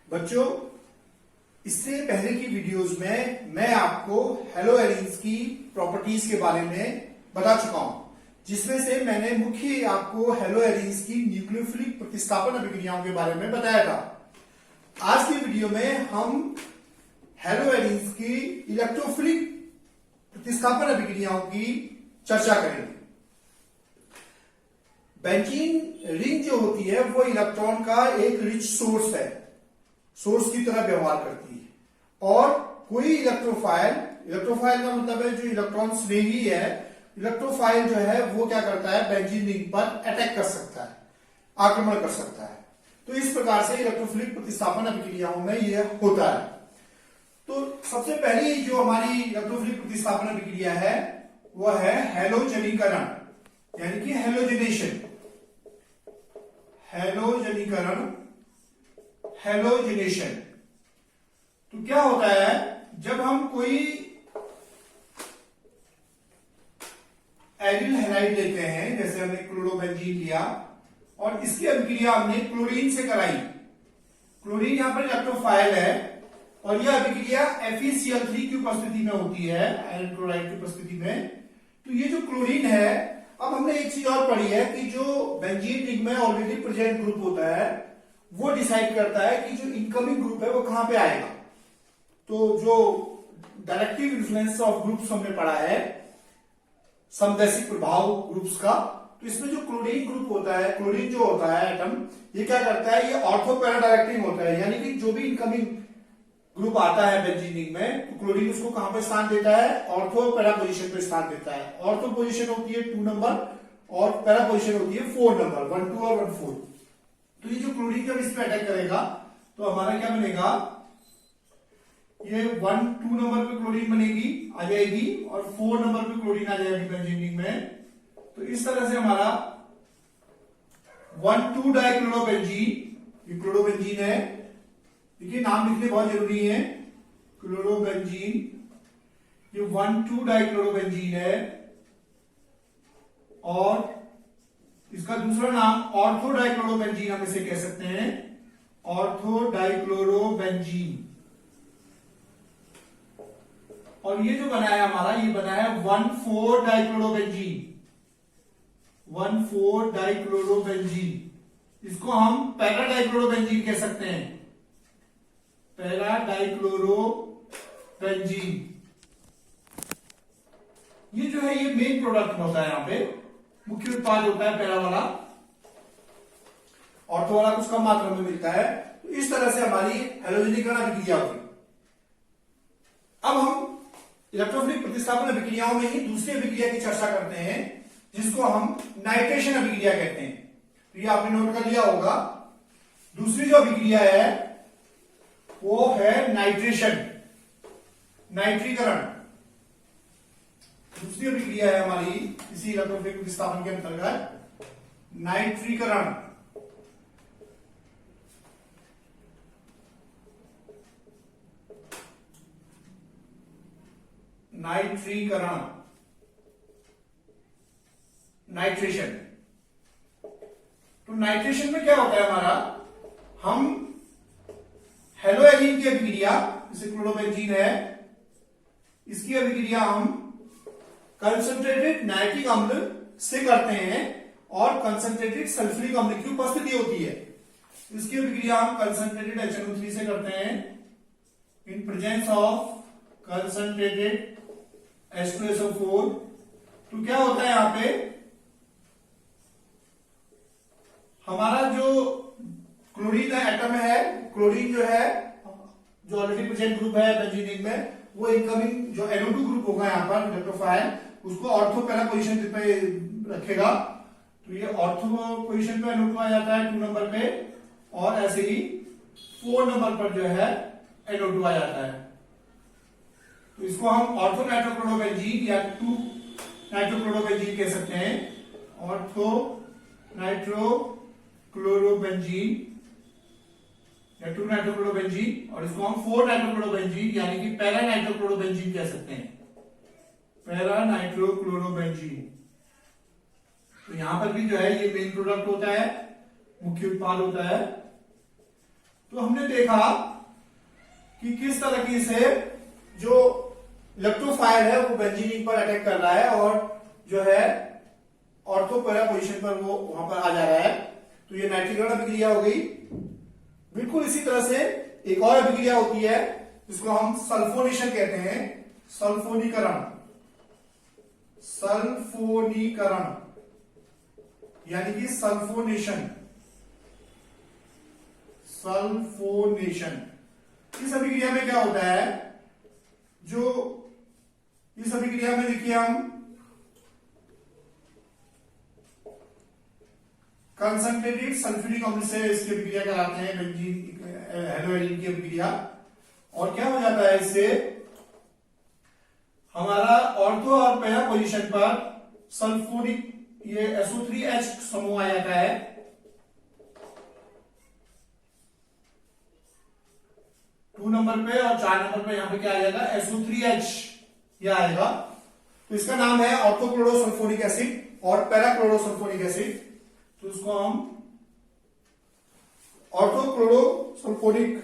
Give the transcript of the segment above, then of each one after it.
बच्चों, इससे पहले की वीडियोस में मैं आपको हेलोएरीन्स की प्रॉपर्टीज के बारे में बता चुका हूं, जिसमें से मैंने मुख्य आपको हेलोएरीन्स की न्यूक्लियोफिलिक प्रतिस्थापन अभिक्रियाओं के बारे में बताया था। आज की वीडियो में हम हेलोएरीन्स की इलेक्ट्रोफिलिक प्रतिस्थापन अभिक्रियाओं की चर्चा करेंगे। बेंजीन रिंग जो होती है वो इलेक्ट्रॉन का एक रिच सोर्स है, सोर्स की तरह व्यवहार करती है। और कोई इलेक्ट्रोफाइल का मतलब है जो इलेक्ट्रॉन स्नेही है, इलेक्ट्रोफाइल जो है वो क्या करता है, बेंजीन रिंग पर अटैक कर सकता है, आक्रमण कर सकता है। तो इस प्रकार से इलेक्ट्रोफिलिक प्रतिस्थापन अभिक्रियाओं में यह होता है। तो सबसे पहली जो हमारी इलेक्ट्रोफिलिक प्रतिस्थापन अभिक्रिया है वह है हैलोजनीकरण, यानी कि हैलोजनेशन। हैलोजनेशन तो क्या होता है, जब हम कोई एरिल हैलाइड लेते हैं, जैसे हमने क्लोरोबेंजीन लिया और इसकी अभिक्रिया हमने क्लोरीन से कराई। क्लोरीन यहां पर इलेक्ट्रोफाइल है और यह अभिक्रिया FeCl3 की उपस्थिति में होती है, आयरन क्लोराइड की उपस्थिति में। तो ये जो क्लोरीन है, अब हमने एक चीज और पढ़ी है कि जो बेंजीन रिंग में ऑलरेडी प्रेजेंट ग्रुप होता है वो डिसाइड करता है कि जो इनकमिंग ग्रुप है वो कहां पे आएगा। तो जो डायरेक्टिव इन्फ्लुएंस ऑफ ग्रुप्स हमने पढ़ा है, समदैशिक प्रभाव ग्रुप्स का, तो इसमें जो क्लोरीन ग्रुप होता है, क्लोरीन जो होता है एटम, ये क्या करता है, ये ऑर्थो पैरा डायरेक्टिंग होता है, यानी कि जो भी इनकमिंग ग्रुप आता है बेंजीन रिंग में, तो क्लोरीन उसको कहां पे स्थान देता है, ऑर्थो पैरा पोजीशन पे स्थान देता है। ऑर्थो पोजीशन होती है 2 नंबर और पैरा पोजीशन होती है 4 नंबर, 1 2 और 1 4। तो ये जो क्लोरीन जब इस पे अटैक करेगा तो हमारा क्या बनेगा, ये 1 2 नंबर पे क्लोरीन बनेगी, आ जाएगी, और 4 नंबर पे क्लोरीन आ जाएगी बेंजीन रिंग में। तो इस तरह से हमारा 1 2 डाइक्लोरोबेंजीन, ये क्लोरोबेंजीन है, देखिए नाम लिखने बहुत जरूरी है, क्लोरोबेंजीन, ये 1 2 डाइक्लोरोबेंजीन है। और इसका दूसरा नाम ऑर्थो डाइक्लोरोबेंजीन हम इसे कह सकते हैं, ऑर्थो डाइक्लोरोबेंजीन। और ये जो बना है हमारा, ये बना है 1 4 डाइक्लोरोबेंजीन, 1 4 डाइक्लोरोबेंजीन। इसको हम पैरा डाइक्लोरोबेंजीन कह सकते हैं, पैरा डाइक्लोरोबेंजीन। ये जो है ये मेन प्रोडक्ट होता है, यहां पे मुख्य उत्पाद होता है पैरा वाला, ऑर्थो वाला कुछ कम मात्रा में मिलता है। तो इस तरह से हमारी हैलोजनीकरण अभिक्रिया होती है। अब हम इलेक्ट्रोफिलिक प्रतिस्थापन अभिक्रियाओं में ही दूसरी अभिक्रिया की चर्चा करते हैं, जिसको हम नाइट्रेशन अभिक्रिया कहते हैं। तो ये आपने नोट कर लिया होगा। दूसरी जो अभिक्रिया है वो है नाइट्रेशन, नाइट्रीकरण। दूसरी अभिक्रिया है हमारी इसी इलेक्ट्रोफिलिक प्रतिस्थापन के अंतर्गत नाइट्रीकरण। नाइट्रीकरण, नाइट्रेशन। तो नाइट्रेशन में क्या होता है हमारा, हम हेलोएरीन की अभिक्रिया, जैसे क्लोरोबेंजीन है, इसकी अभिक्रिया हम कंसंट्रेटेड नाइट्रिक अम्ल से करते हैं और कंसंट्रेटेड सल्फ्यूरिक अम्ल की उपस्थिति होती है। इसकी अभिक्रिया हम कंसंट्रेटेड HNO3 से करते हैं in presence of concentrated H2SO4। तो क्या होता है यहां पे, हमारा जो क्लोरीन एटम है, क्लोरीन जो है जो ऑलरेडी प्रेजेंट ग्रुप है बेंजीन रिंग में, वो इनकमिंग जो NO2 ग्रुप होगा यहां पर इलेक्ट्रोफाइल, उसको ऑर्थो पैरा पोजीशन पे रखेगा। तो ये ऑर्थो पोजीशन पे NO2 आ जाता है 2 नंबर पे, और ऐसे ही 4 नंबर पर जो है NO2 आ जाता है। तो इसको हम ऑर्थो नाइट्रोक्लोरोबेंजीन या 2 नाइट्रोक्लोरोबेंजीन कह सकते हैं, ऑर्थो नाइट्रोक्लोरोबेंजीन या 2 नाइट्रोक्लोरोबेंजीन, और इसको हम 4 नाइट्रोक्लोरोबेंजीन यानी कि पैरा नाइट्रोक्लोरोबेंजीन कह सकते हैं, पैरा नाइट्रोक्लोरोबेंजीन। तो यहां पर भी जो है ये मेन प्रोडक्ट होता है, मुख्य उत्पाद होता है। तो हमने देखा कि किस तरीके से जो इलेक्ट्रोफाइल है वो बेंजीन रिंग पर अटैक कर रहा है और जो है ऑर्थो पैरा पोजीशन पर वो वहां पर आ जा रहा है। तो ये नाइट्रीकरण अभिक्रिया हो गई। बिल्कुल इसी तरह से एक और अभिक्रिया होती है जिसको हम सल्फोनेशन कहते हैं, सल्फोनीकरण, सल्फोनीकरण यानी कि सल्फोनेशन, सल्फोनेशन। इस अभिक्रिया में क्या होता है, जो इस अभिक्रिया में देखिए हम कंसंट्रेटेड सल्फ्यूरिक अम्ल से इसकी अभिक्रिया कराते हैं, बेंजीन हेलोएरिन की अभिक्रिया। और क्या हो जाता है, इससे हमारा ऑर्थो और पैरा पोजीशन पर सल्फ्यूरिक ये SO3H समूह आ जाता है। टू नंबर पे और 4 नंबर पे यहां पे क्या आ जाएगा, SO3H ये आएगा। तो इसका नाम है ऑर्थोक्लोरोसल्फोनिक एसिड और पैराक्लोरोसल्फोनिक एसिड। तो इसको हम ऑर्थोक्लोरोसल्फोनिक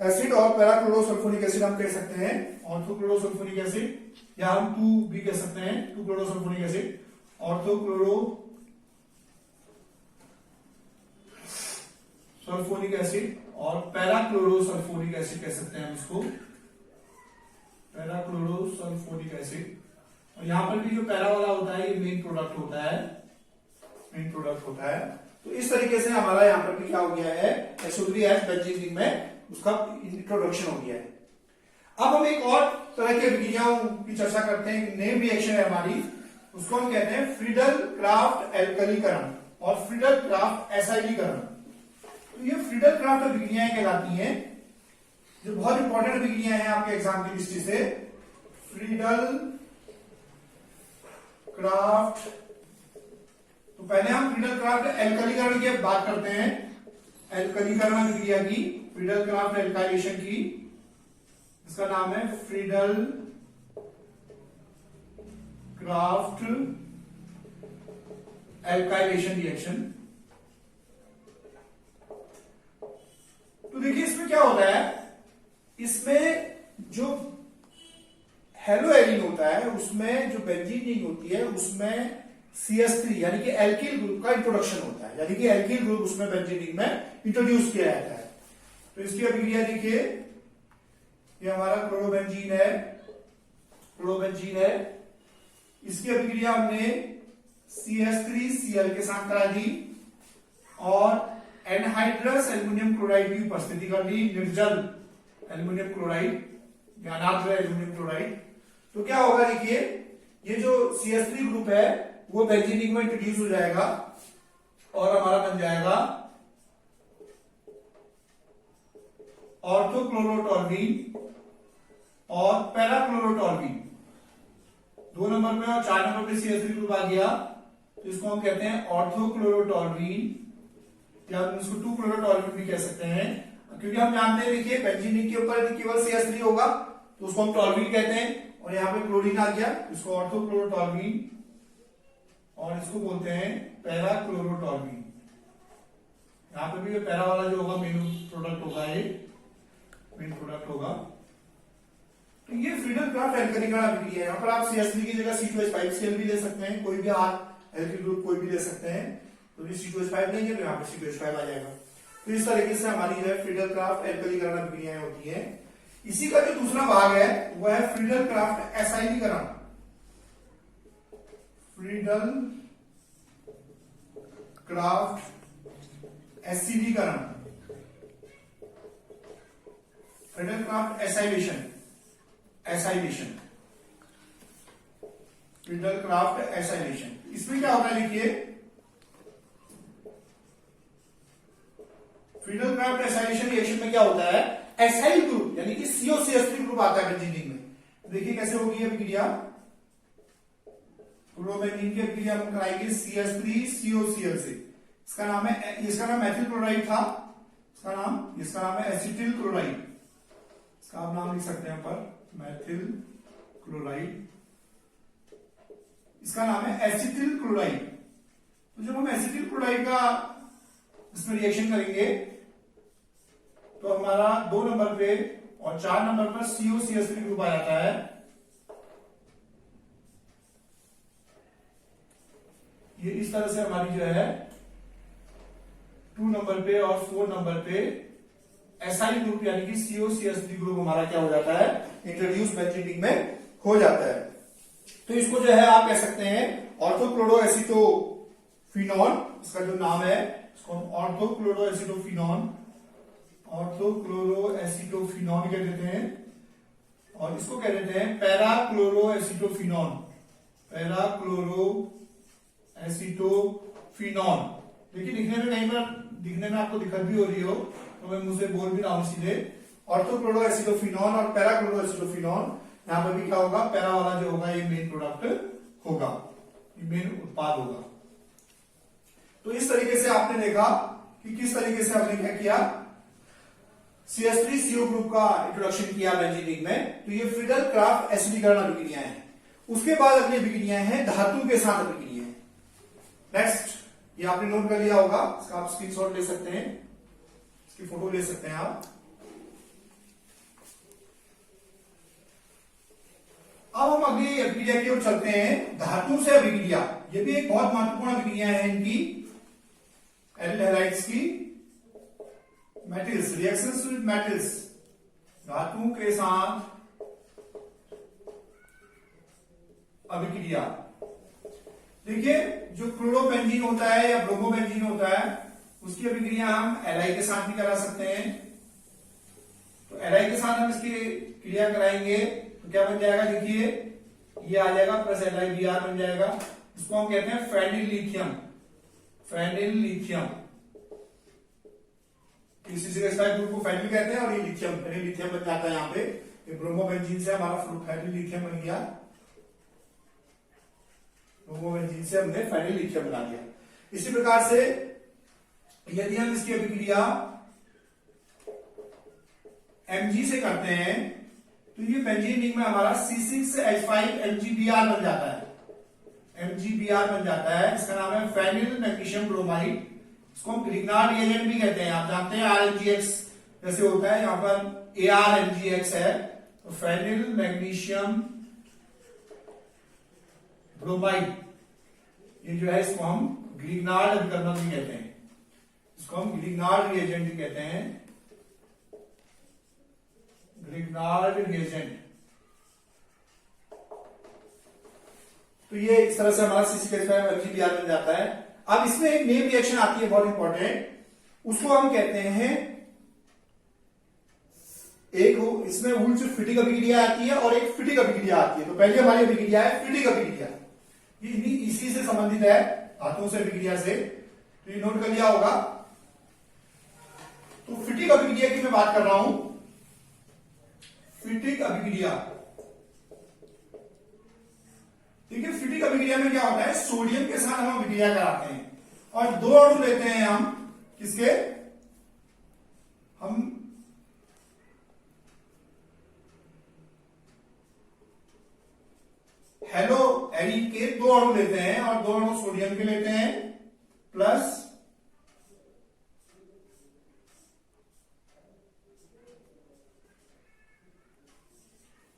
एसिड और पैराक्लोरोसल्फोनिक एसिड हम कह सकते हैं। ऑर्थोक्लोरोसल्फोनिक एसिड या हम 2 भी कह सकते हैं, 2 क्लोरोसल्फोनिक एसिड, ऑर्थोक्लोरोसल्फोनिक एसिड और पैराक्लोरोसल्फोनिक एसिड कह सकते हैं हम इसको, पैराक्लोरोसल्फोनिक एसिड। और यहां पर भी जो पैरा वाला होता है ये मेन प्रोडक्ट होता है, मेन प्रोडक्ट होता है। तो इस तरीके से हमारा यहां पर भी क्या हो गया है, SO3H बेंजीन रिंग में उसका इंट्रोडक्शन हो गया है। अब हम एक और तरह की अभिक्रियाओं की चर्चा करते हैं, नेम रिएक्शन है हमारी, उसको हम कहते हैं फ्रीडल क्राफ्ट एल्कलीकरण और फ्रीडल क्राफ्ट एसाइलीकरण। तो ये फ्रीडल क्राफ्ट अभिक्रियाएं कहलाती हैं, जो बहुत इंपॉर्टेंट अभिक्रियाएं हैं आपके एग्जाम की दृष्टि से। फ्रीडल क्राफ्ट, तो पहले हम फ्रीडल क्राफ्ट एल्कलीकरण की बात करते हैं, एल्कलीकरण अभिक्रिया की, फ्रीडल क्राफ्ट एल्काइलेशन की। इसका नाम है फ्रीडल क्राफ्ट एल्काइलेशन रिएक्शन। तो देखिए इसमें क्या होता है, इसमें जो हेलोएरिन होता है उसमें जो बेंजीन रिंग होती है उसमें CH3 यानी कि एल्किल ग्रुप का इंट्रोडक्शन होता है, यानी कि एल्किल ग्रुप उसमें बेंजीन रिंग में इंट्रोड्यूस किया जाता है। तो इसकी अभिक्रिया देखिए, ये हमारा क्लोरोबेंजीन है, क्लोरोबेंजीन है। इसकी अभिक्रिया हमने CH3Cl के साथ करा दी और एनहाइड्रस एल्युमिनियम क्लोराइड की उपस्थिति कर ली, निर्जल एल्युमिनियम क्लोराइड, ज्ञानार्द्र एल्युमिनियम क्लोराइड। तो क्या होगा देखिए, ये जो CH3 ग्रुप है वो बेंजीन रिंग में इंट्रोड्यूस हो जाएगा और हमारा बन जाएगा ऑर्थोक्लोरोटॉल्वीन और पैराक्लोरोटॉल्वीन। 2 नंबर पे और 4 नंबर पे CH3 ग्रुप आ गया, तो इसको हम कहते हैं ऑर्थोक्लोरोटॉल्वीन या हम इसको 2 क्लोरोटॉल्वीन भी कह सकते हैं, क्योंकि हम जानते हैं देखिए बेंजीन रिंग के ऊपर केवल CH3 होगा तो उसको हम टॉल्वीन कहते हैं। और यहाँ पे क्लोरीन आ गया, इसको ऑर्थोक्लोरोटॉल्वीन और इसको बोलते हैं पैराक्लोरोटॉल्वीन। यहाँ पे भी पैरा वाला जो होगा मेन प्रोडक्ट होगा, ये मेन प्रोडक्ट होगा। तो ये फ्रीडल क्राफ्ट एल्कलीकरण अभिक्रिया है। यहाँ पर आप CH3 की जगह C2H5Cl भी ले सकते हैं, कोई भी एल्किल ग्रुप कोई भी ले सकते हैं। तो ये C2H5 लेंगे तो यहाँ पे C2H5 आ जाएगा। तो इस तरीके से हमारी जो है फ्रीडल क्राफ्ट एल्कलीकरण अभिक्रियाएं होती है। इसी का जो दूसरा भाग है वह है फ्रीडल क्राफ्ट एसाइलीकरण, फ्रीडल क्राफ्ट एसिडीकरण, Friedel Crafts acylation, acylation, Friedel Crafts acylation. इसमें क्या होता है देखिए, फ्रीडल क्राफ्ट एसाइलेशन रिएक्शन में क्या होता है, एसाइल ग्रुप यानी कि COCH3 ग्रुप आता है बेंजीन रिंग में। देखिए कैसे होगी अभिक्रिया, क्लोरोबेंजीन की अभिक्रिया हम कराएंगे CH3COCl से। इसका नाम है, इसका नाम एथिल क्लोराइड था, इसका नाम है एसिटिल क्लोराइड। इसका आप नाम लिख सकते हैं पर मैथिल क्लोराइड, इसका नाम है एसिटिल क्लोराइड। तो जब हम एसिटिल क्लोराइड का इसमें रिएक्शन करेंगे तो हमारा 2 नंबर पे और 4 नंबर पर COCH3 ग्रुप आ जाता है। ये इस तरह से हमारी जो है 2 नंबर पे और 4 नंबर पे SI ग्रुप यानी कि COCH3 ग्रुप हमारा क्या हो जाता है, इंट्रोड्यूस बेंजीन रिंग में हो जाता है। तो इसको जो है आप कह सकते हैं ऑर्थोक्लोरोएसिटोफिनॉन, इसका जो नाम है इसको हम ऑर्थोक्लोरोएसिटोफिनॉन कह देते हैं, और इसको कह देते हैं पैराक्लोरोएसिटोफिनॉन। देखिए दिखने में आपको दिक्कत भी हो रही हो तो मैं मुझसे बोल भी रहा हूं सीधे, ऑर्थोक्लोरोएसिटोफिनॉन और पैराक्लोरोएसिटोफिनॉन। यहां पर भी क्या होगा, पैरा वाला जो होगा ये मेन प्रोडक्ट होगा, ये मेन उत्पाद होगा। तो इस तरीके से आपने देखा कि किस तरीके से हमने क्या किया, CH3CO ग्रुप का इंट्रोडक्शन किया बेंजीन रिंग में। तो ये फ्रीडल क्राफ्ट एसिडीकरण अभिक्रियाएं हैं। उसके बाद अगली अभिक्रियाएं हैं धातु के साथ अभिक्रियाएं। नेक्स्ट, ये आपने नोट कर लिया होगा, इसका आप स्क्रीनशॉट ले सकते हैं, इसकी फोटो ले सकते हैं आप। अब हम अगली अभिक्रिया की ओर चलते हैं, धातु से अभिक्रिया। ये भी एक बहुत महत्वपूर्ण अभिक्रिया है इनकी, एल्डिल हैलाइड्स की मेटल्स, रिएक्शंस विद मेटल्स, धातु के साथ अभिक्रिया। देखिए जो क्लोरोबेंजीन होता है या ब्रोमोबेंजीन होता है उसकी अभिक्रिया हम Li के साथ भी करा सकते हैं। तो Li के साथ हम इसकी क्रिया कराएंगे तो क्या बन जाएगा, देखिए ये आ जाएगा प्लस LiBr बन जाएगा। इसको हम कहते हैं फेनिल लिथियम। इसी से ग्रुप को फेनिल कहते हैं और ये लिथियम बन जाता है। यहाँ पे ये ब्रोमोबेंजीन से हमारा फेनिल लिथियम बन गया, ब्रोमोबेंजीन से हमने फेनिल लिथियम बना दिया। इसी प्रकार से यदि हम इसकी अभिक्रिया Mg से करते हैं तो ये बेंजीन रिंग में हमारा C6H5MgBr बन जाता है, इसका नाम है फेनिल मैग्नीशियम ब्रोमाइड। इसको हम ग्रिग्नार्ड रिएजेंट भी कहते हैं, आप जानते हैं RMgX जैसे होता है, यहां पर ArMgX है, तो फेनिल मैग्नीशियम ब्रोमाइड ये जो है इसको हम ग्रिग्नार्ड अभिकर्मक भी कहते हैं, इसको हम ग्रिग्नार्ड रिएजेंट भी कहते हैं, ग्रिग्नार्ड रिएजेंट। तो ये इस तरह से हमारा C6H5MgBr बन जाता है। अब इसमें एक नेम रिएक्शन आती है बहुत इंपॉर्टेंट, उसको हम कहते हैं, इसमें उल्च फिटिक अभिक्रिया आती है और एक फिटिक अभिक्रिया आती है। तो पहले हमारी अभिक्रिया है फिटिक अभिक्रिया, ये इसी से संबंधित है, धातुओं से अभिक्रिया से, तो ये नोट कर लिया होगा। तो फिटिक अभिक्रिया की मैं बात कर रहा हूं, फिटिक अभिक्रिया। देखिए फिटिक अभिक्रिया में क्या होता है, सोडियम के साथ हम अभिक्रिया कराते हैं और 2 अणु लेते हैं हम, किसके, हम हेलो एरिन के 2 अणु लेते हैं और 2 अणु सोडियम के लेते हैं, प्लस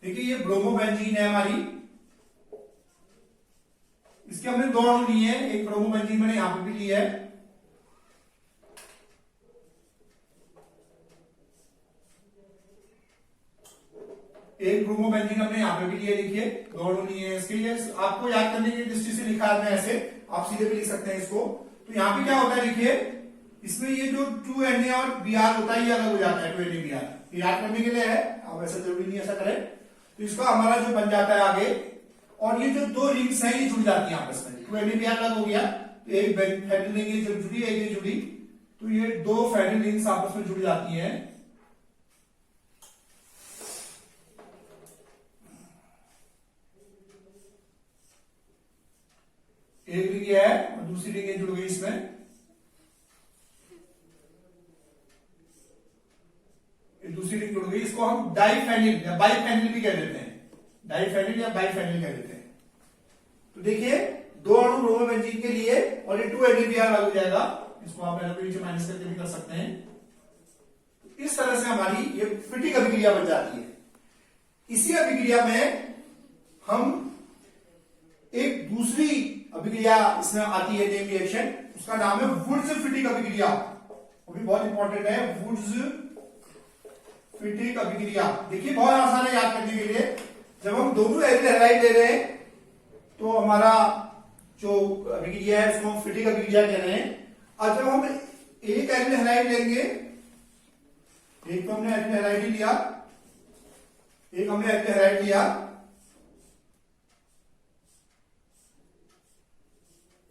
देखिए ये ब्रोमोबेंजीन है हमारी, इसके हमने 2 अणु लिए हैं, एक ब्रोमोबेंजीन मैंने यहां पे भी लिया है, एक ब्रोमोबेंजीन हमने यहां पे भी लिया, देखिए 2 अणु लिए हैं इसके। लिए आपको याद करने की दृष्टि से लिखा है ऐसे, आप सीधे भी लिख सकते हैं इसको। तो यहां पे क्या होता है, देखिए इसमें ये जो 2Na और Br होता है ये अलग हो जाता है, 2NaBr, याद करने के लिए है, अब ऐसा जरूरी नहीं ऐसा करें। तो इसका हमारा जो बन जाता है आगे, और ये जो 2 रिंग्स हैं ये जुड़ जाती है आपस में, 2NaBr अलग हो गया, तो एक फेनिल रिंग जब जुड़ी, एक ये जुड़ी, तो ये 2 फेनिल रिंग्स आपस में जुड़ जाती हैं। एक रिंग है और दूसरी रिंग जुड़ गई इसमें, दूसरी रिंग जुड़ गई, इसको हम डाइफेनिल या बाइफेनिल भी कह देते हैं, डाइफेनिल या बाइफेनिल कह देते हैं। तो देखिए 2 अणु ब्रोमोबेंजीन के लिए और ये 2NaBr अलग हो जाएगा, इसको आप नीचे माइनस करके भी कर सकते हैं। इस तरह से हमारी ये फिटिक अभिक्रिया बन जाती है। इसी अभिक्रिया में हम एक दूसरी अभिक्रिया इसमें आती है नेम रिएक्शन, उसका नाम है वुड्स फिटिक अभिक्रिया। वो भी बहुत इंपॉर्टेंट है, वुड्स फिटिक अभिक्रिया। देखिए बहुत आसान है याद करने के लिए। जब हम दोनों एल्किल हैलाइड ले रहे हैं तो हमारा जो अभिक्रिया है उसको हम फिटिक अभिक्रिया कह रहे हैं। और जब हम एक एल्किल हैलाइड लेंगे, एक तो हमने एल्किल हैलाइड ही लिया, एक हमने एल्किल हैलाइड लिया,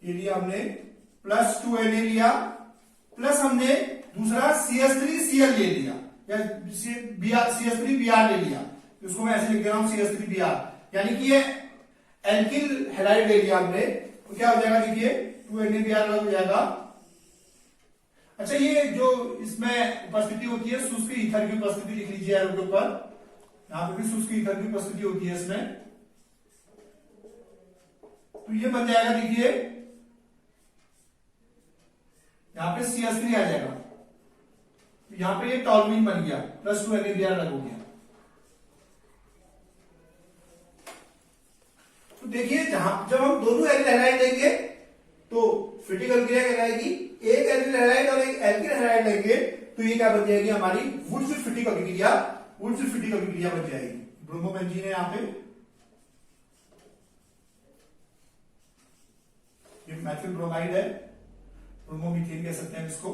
ये लिया हमने, प्लस 2Na लिया, प्लस हमने दूसरा CH3Cl ले लिया या CH3Br ले लिया, इसको मैं ऐसे लिख दे रहा हूं CH3Br, यानी कि ये एल्किल हैलाइड ले लिया हमने, तो क्या हो जाएगा देखिए 2NaBr अलग हो जाएगा। अच्छा, ये जो इसमें उपस्थिति होती है शुष्क ईथर की उपस्थिति लिख लीजिए एरो के ऊपर, यहां पे भी शुष्क ईथर की उपस्थिति होती है इसमें, तो ये बन जाएगा देखिए यहां पे CH3 आ जाएगा, तो यहां पे ये टॉल्यूइन बन गया, प्लस 2NaBr अलग हो गया। तो देखिए जब हम दोनों एल्किल हैलाइड लेंगे तो फिटिक अभिक्रिया कहलाएगी, एक एल्किल हैलाइड और एक एल्किल हैलाइड लेंगे तो ये क्या बन जाएगी हमारी वुड्स फिटिक अभिक्रिया, वुड्स फिटिक अभिक्रिया बन जाएगी। ब्रोमोबेंजीन है यहां पे, ये मैथिल ब्रोमाइड है, ब्रोमोमीथेन कह सकते हैं इसको,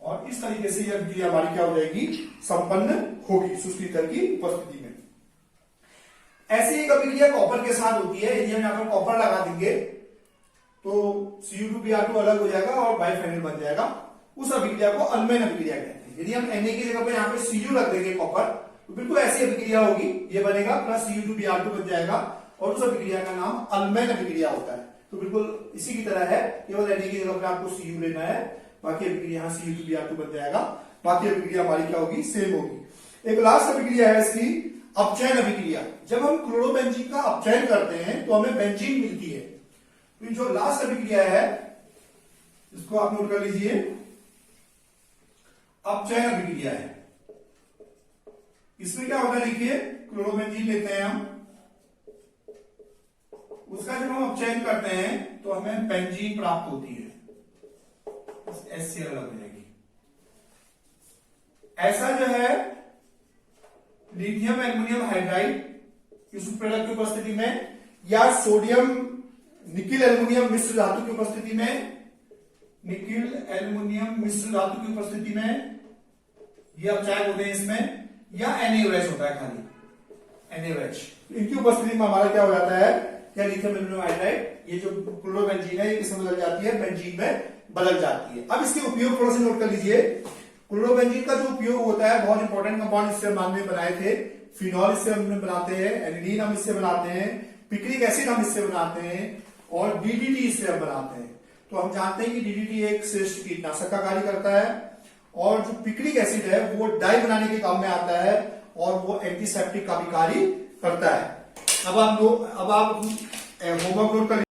और इस तरीके से यह अभिक्रिया हमारी क्या हो जाएगी संपन्न होगी शुष्क ईथर की उपस्थिति में। ऐसी एक अभिक्रिया कॉपर के साथ होती है, यदि हम यहां पर कॉपर लगा देंगे तो Cu2Br2 अलग हो जाएगा और बाइफेनल बन जाएगा, उस अभिक्रिया को अल्मेन अभिक्रिया कहते हैं। यदि हम Na की जगह पर यहां पे Cu रख देंगे कॉपर, तो बिल्कुल ऐसी अभिक्रिया होगी, ये बनेगा प्लस Cu2Br2 बन जाएगा और उस अभिक्रिया का नाम अल्मेन अभिक्रिया होता है। तो बिल्कुल इसी की तरह है, केवल Na की जगह पर आपको Cu लेना है, बाकी अभिक्रिया यहां Cu2Br2 बन जाएगा, बाकी अभिक्रिया हमारी क्या होगी सेम होगी। एक लास्ट अभिक्रिया है इसकी अपचयन अभिक्रिया। जब हम क्लोरोबेंजीन का अपचयन करते हैं तो हमें बेंजीन मिलती है, तो जो लास्ट अभिक्रिया है इसको आप नोट कर लीजिए, अपचयन अभिक्रिया है। इसमें क्या होगा देखिए, क्लोरोबेंजीन लेते हैं हम, उसका जब हम अपचयन करते हैं तो हमें बेंजीन प्राप्त होती है, HCl अलग हो जाएगी। ऐसा जो है लिथियम एल्युमिनियम हाइड्राइड इस प्रोडक्ट की उपस्थिति में, या सोडियम निकिल एल्युमिनियम मिश्र धातु की उपस्थिति में, निकिल एल्युमिनियम मिश्र धातु की उपस्थिति में ये अपचयन होते हैं इसमें, या NaOH होता है खाली NaOH, इनकी उपस्थिति में हमारा क्या हो जाता है, या लिथियम एल्युमिनियम हाइड्राइड, ये जो क्लोरोबेंजीन है ये किसमें बदल जाती है, बेंजीन में बदल जाती है। अब इसके उपयोग थोड़ा सा नोट कर लीजिए। क्लोरोबेंजीन का जो उपयोग होता है, बहुत इंपॉर्टेंट कंपाउंड इससे हमने बनाए थे, फिनॉल इससे हम बनाते हैं, एनिलीन हम इससे बनाते हैं, पिक्रिक एसिड हम इससे बनाते हैं, और DDT इससे हम बनाते हैं। तो हम जानते हैं कि DDT एक श्रेष्ठ कीटनाशक का कार्य करता है, और जो पिक्रिक एसिड है वो डाई बनाने के काम में आता है, और वो एंटीसेप्टिक का भी कार्य करता है। अब आप होमवर्क नोट कर